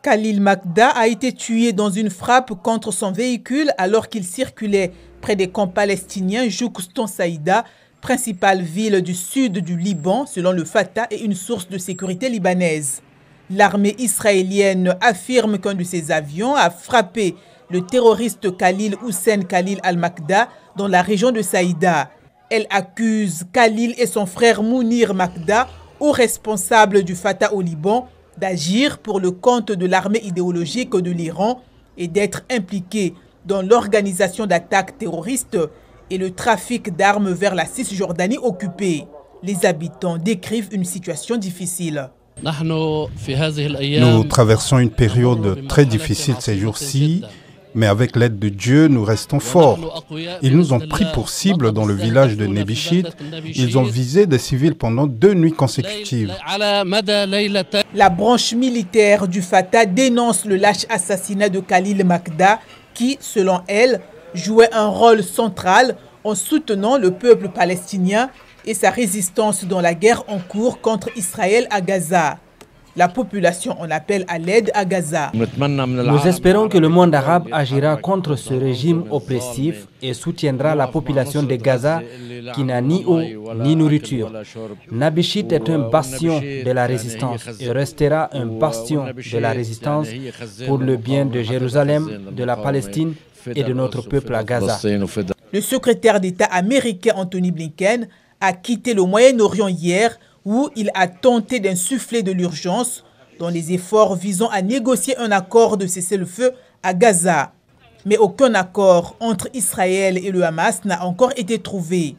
Khalil Makda a été tué dans une frappe contre son véhicule alors qu'il circulait près des camps palestiniens Joukouston Saïda, principale ville du sud du Liban, selon le Fatah et une source de sécurité libanaise. L'armée israélienne affirme qu'un de ses avions a frappé le terroriste Khalil Hussein Khalil al-Makda dans la région de Saïda. Elle accuse Khalil et son frère Mounir Makda, hauts responsables du Fatah au Liban, d'agir pour le compte de l'armée idéologique de l'Iran et d'être impliqués dans l'organisation d'attaques terroristes et le trafic d'armes vers la Cisjordanie occupée. Les habitants décrivent une situation difficile. Nous traversons une période très difficile ces jours-ci, mais avec l'aide de Dieu, nous restons forts. Ils nous ont pris pour cible dans le village de Nebishit. Ils ont visé des civils pendant 2 nuits consécutives. La branche militaire du Fatah dénonce le lâche assassinat de Khalil Makda, qui, selon elle, jouait un rôle central en soutenant le peuple palestinien et sa résistance dans la guerre en cours contre Israël à Gaza. La population en appelle à l'aide à Gaza. Nous espérons que le monde arabe agira contre ce régime oppressif et soutiendra la population de Gaza qui n'a ni eau ni nourriture. Nebishit est un bastion de la résistance et restera un bastion de la résistance pour le bien de Jérusalem, de la Palestine et de notre peuple à Gaza. Le secrétaire d'État américain Anthony Blinken a quitté le Moyen-Orient hier, où il a tenté d'insuffler de l'urgence dans les efforts visant à négocier un accord de cessez-le-feu à Gaza. Mais aucun accord entre Israël et le Hamas n'a encore été trouvé.